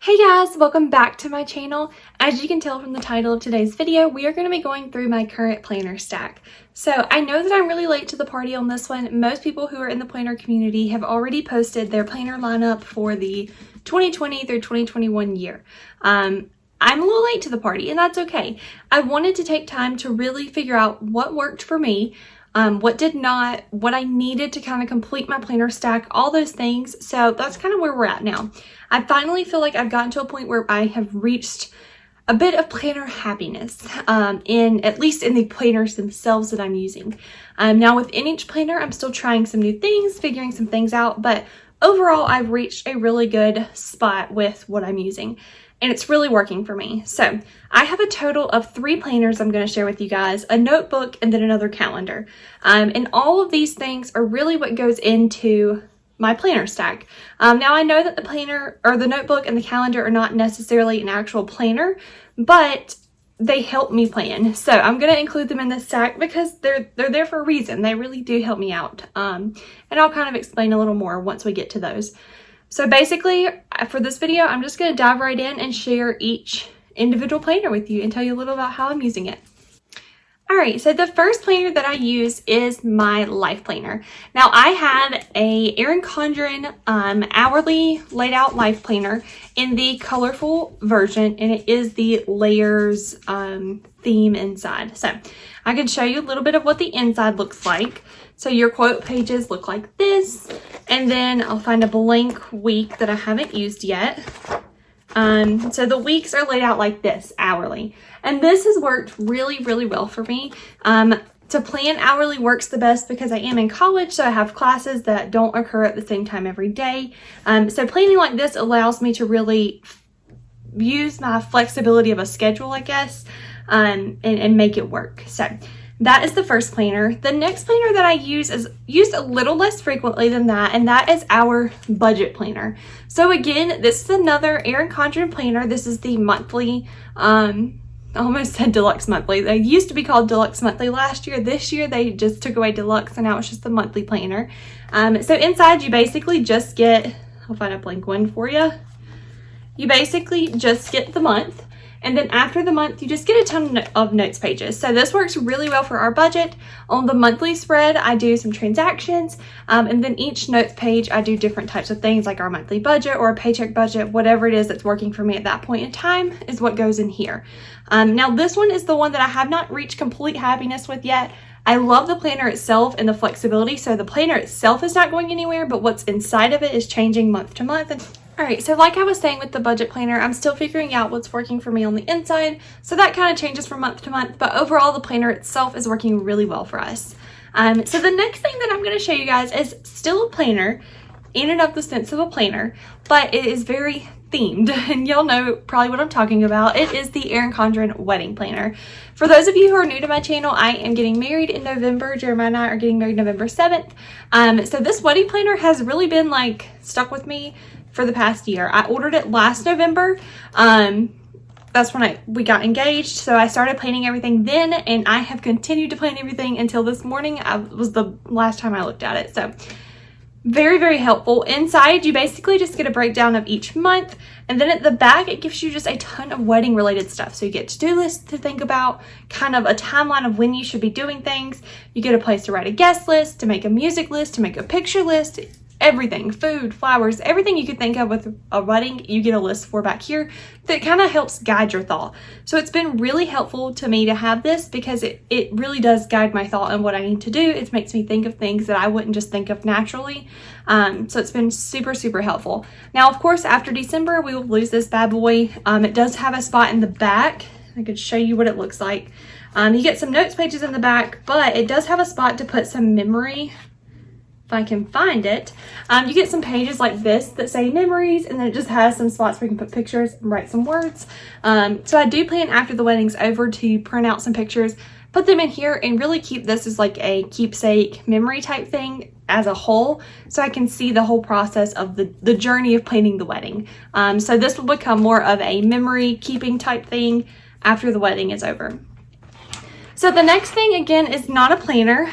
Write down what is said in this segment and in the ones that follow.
Hey guys, welcome back to my channel. As you can tell from the title of today's video, we are going to be going through my current planner stack. So I know that I'm really late to the party on this one. Most people who are in the planner community have already posted their planner lineup for the 2020 through 2021 year. I'm a little late to the party and that's okay. I wanted to take time to really figure out what worked for me, what did not, what I needed to kind of complete my planner stack, all those things. So that's kind of where we're at now. I finally feel like I've gotten to a point where I have reached a bit of planner happiness, at least in the planners themselves that I'm using. Now within each planner, I'm still trying some new things, figuring some things out, but overall I've reached a really good spot with what I'm using. And it's really working for me. So I have a total of 3 planners I'm going to share with you guys, a notebook and then another calendar. And all of these things are really what goes into my planner stack. Now I know that the planner or the notebook and the calendar are not necessarily an actual planner, but they help me plan. So I'm going to include them in this stack because they're there for a reason. They really do help me out. And I'll kind of explain a little more once we get to those. So basically, for this video, I'm just going to dive right in and share each individual planner with you and tell you a little about how I'm using it. Alright, so the first planner that I use is my life planner. Now I have a Erin Condren hourly laid out life planner in the colorful version, and it is the layers theme inside. So I can show you a little bit of what the inside looks like. So your quote pages look like this, and then I'll find a blank week that I haven't used yet. So the weeks are laid out like this, hourly. And this has worked really, really well for me. To plan hourly works the best because I am in college, so I have classes that don't occur at the same time every day. So planning like this allows me to really use my flexibility of a schedule, I guess, and make it work. So that is the first planner. The next planner that I use is used a little less frequently than that, and that is our budget planner. So again, this is another Erin Condren planner. This is the monthly, I almost said deluxe monthly. They used to be called deluxe monthly last year. This year they just took away deluxe and now it's just the monthly planner. So inside you basically just get, I'll find a blank one for you. You basically just get the month. And then after the month, you just get a ton of notes pages. So this works really well for our budget. On the monthly spread, I do some transactions. And then each notes page, I do different types of things like our monthly budget or a paycheck budget, whatever it is that's working for me at that point in time is what goes in here. Now this one is the one that I have not reached complete happiness with yet. I love the planner itself and the flexibility. So the planner itself is not going anywhere, but what's inside of it is changing month to month. Alright, so like I was saying with the budget planner, I'm still figuring out what's working for me on the inside, so that kind of changes from month to month, but overall the planner itself is working really well for us. So the next thing that I'm going to show you guys is still a planner, in and of the sense of a planner, but it is very themed, and y'all know probably what I'm talking about. It is the Erin Condren wedding planner. For those of you who are new to my channel, I am getting married in November. Jeremiah and I are getting married November 7th. So this wedding planner has really been like stuck with me for the past year. I ordered it last November. That's when we got engaged. So I started planning everything then, and I have continued to plan everything until this morning. Was the last time I looked at it. So very, very helpful. Inside, you basically just get a breakdown of each month. And then at the back, it gives you just a ton of wedding related stuff. So you get to-do lists to think about, kind of a timeline of when you should be doing things. You get a place to write a guest list, to make a music list, to make a picture list. Everything, food, flowers, everything you could think of with a wedding, you get a list for back here that kind of helps guide your thought. So it's been really helpful to me to have this because it really does guide my thought and what I need to do. It makes me think of things that I wouldn't just think of naturally. So it's been super, super helpful. Now, of course, after December, we will lose this bad boy. It does have a spot in the back. I could show you what it looks like. You get some notes pages in the back, but it does have a spot to put some memory. If I can find it. You get some pages like this that say memories, and then it just has some spots where you can put pictures and write some words. So I do plan after the wedding's over to print out some pictures, put them in here, and really keep this as like a keepsake memory type thing as a whole, so I can see the whole process of the journey of planning the wedding. So this will become more of a memory keeping type thing after the wedding is over. So the next thing, again, is not a planner.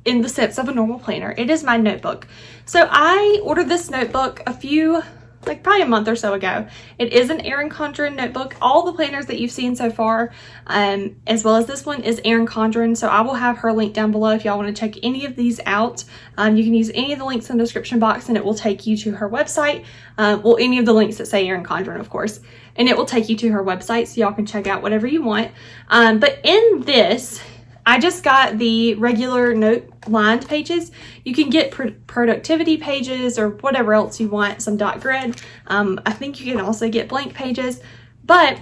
In the sense of a normal planner. It is my notebook. So I ordered this notebook a few like probably a month or so ago. It is an Erin Condren notebook. All the planners that you've seen so far, as well as this one, is Erin Condren. So I will have her link down below if y'all want to check any of these out. You can use any of the links in the description box and it will take you to her website. Well, any of the links that say Erin Condren, of course. And it will take you to her website so y'all can check out whatever you want. But in this, I just got the regular note lined pages. You can get productivity pages or whatever else you want, some dot grid. I think you can also get blank pages. But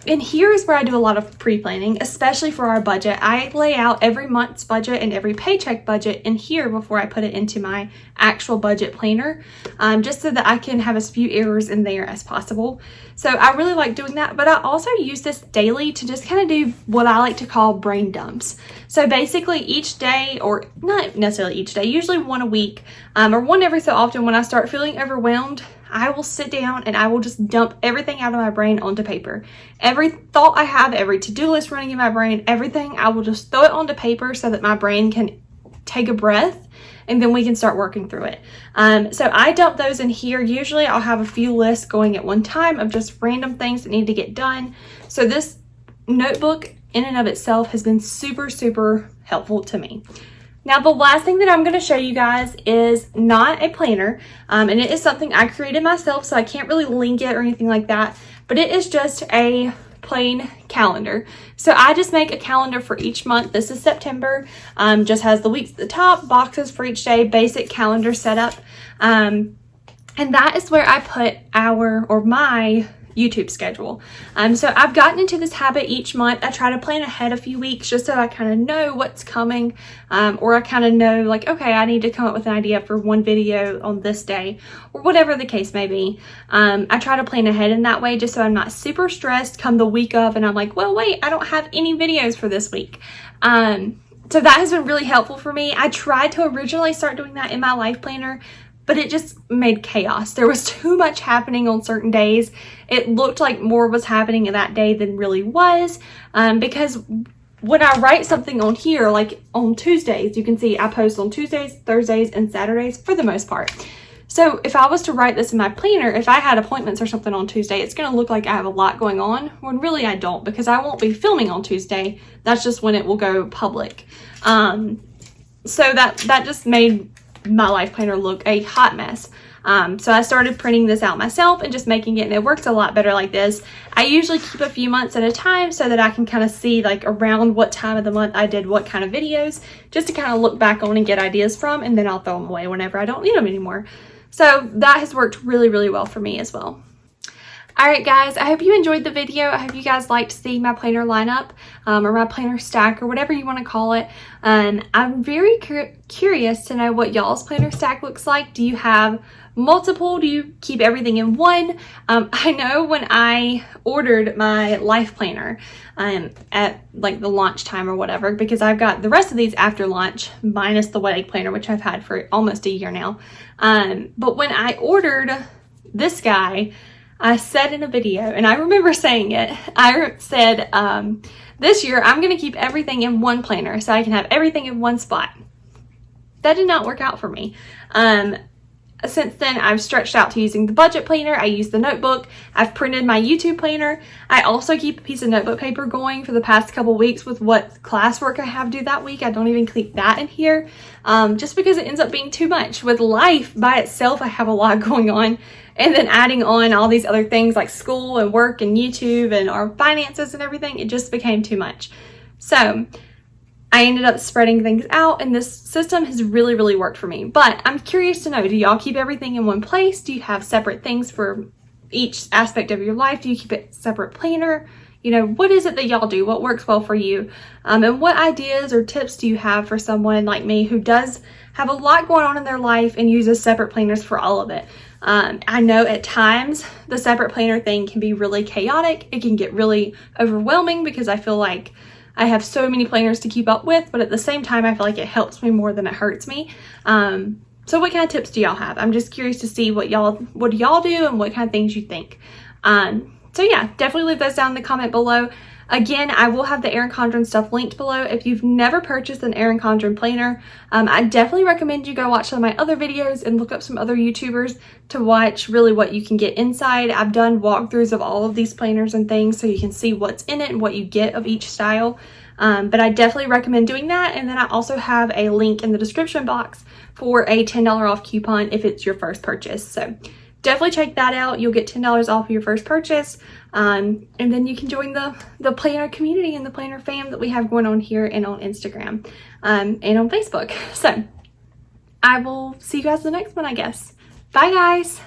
and here is where I do a lot of pre-planning, especially for our budget. I lay out every month's budget and every paycheck budget in here before I put it into my actual budget planner, just so that I can have as few errors in there as possible. So I really like doing that, but I also use this daily to just kind of do what I like to call brain dumps. So basically each day, or not necessarily each day, usually one a week, or one every so often, when I start feeling overwhelmed, I will sit down and I will just dump everything out of my brain onto paper. Every thought I have, every to-do list running in my brain, everything, I will just throw it onto paper so that my brain can take a breath and then we can start working through it. So I dump those in here. Usually I'll have a few lists going at one time of just random things that need to get done. So this notebook in and of itself has been super, super helpful to me. Now, the last thing that I'm going to show you guys is not a planner, and it is something I created myself, so I can't really link it or anything like that, but it is just a plain calendar. So I just make a calendar for each month. This is September, just has the weeks at the top, boxes for each day, basic calendar setup, and that is where I put my YouTube schedule. So I've gotten into this habit each month. I try to plan ahead a few weeks just so I kind of know what's coming, or I kind of know like, okay, I need to come up with an idea for one video on this day, or whatever the case may be. I try to plan ahead in that way just so I'm not super stressed come the week of and I'm like, well, wait, I don't have any videos for this week. So that has been really helpful for me. I tried to originally start doing that in my life planner, but it just made chaos. There was too much happening on certain days. It looked like more was happening in that day than really was, because when I write something on here, like on Tuesdays, you can see I post on Tuesdays, Thursdays, and Saturdays for the most part. So if I was to write this in my planner, if I had appointments or something on Tuesday, it's going to look like I have a lot going on, when really I don't, because I won't be filming on Tuesday. That's just when it will go public. So that just made my life planner look a hot mess. So I started printing this out myself and just making it, and it works a lot better like this. I usually keep a few months at a time so that I can kind of see like around what time of the month I did what kind of videos, just to kind of look back on and get ideas from, and then I'll throw them away whenever I don't need them anymore. So that has worked really, really well for me as well. Alright guys, I hope you enjoyed the video. I hope you guys liked seeing my planner lineup, or my planner stack, or whatever you want to call it. I'm very curious to know what y'all's planner stack looks like. Do you have multiple? Do you keep everything in one? I know when I ordered my life planner at like the launch time or whatever, because I've got the rest of these after launch minus the wedding planner, which I've had for almost a year now. But when I ordered this guy, I said in a video, and I remember saying it, I said, this year I'm going to keep everything in one planner so I can have everything in one spot. That did not work out for me. Since then, I've stretched out to using the budget planner. I use the notebook. I've printed my YouTube planner. I also keep a piece of notebook paper going for the past couple weeks with what classwork I have due that week. I don't even keep that in here, just because it ends up being too much. With life by itself, I have a lot going on. And then adding on all these other things like school and work and YouTube and our finances and everything, it just became too much. So I ended up spreading things out, and this system has really, really worked for me. But I'm curious to know, do y'all keep everything in one place? Do you have separate things for each aspect of your life? Do you keep it separate planner? You know, what is it that y'all do? What works well for you? And what ideas or tips do you have for someone like me who does have a lot going on in their life and uses separate planners for all of it? I know at times the separate planner thing can be really chaotic. It can get really overwhelming because I feel like I have so many planners to keep up with, but at the same time, I feel like it helps me more than it hurts me. So what kind of tips do y'all have? I'm just curious to see what do y'all do and what kind of things you think. So yeah, definitely leave those down in the comment below. Again, I will have the Erin Condren stuff linked below. If you've never purchased an Erin Condren planner, I definitely recommend you go watch some of my other videos and look up some other YouTubers to watch really what you can get inside. I've done walkthroughs of all of these planners and things so you can see what's in it and what you get of each style. But I definitely recommend doing that. And then I also have a link in the description box for a $10 off coupon if it's your first purchase. So definitely check that out. You'll get $10 off of your first purchase. And then you can join the planner community and the planner fam that we have going on here and on Instagram and on Facebook. So I will see you guys in the next one, I guess. Bye, guys.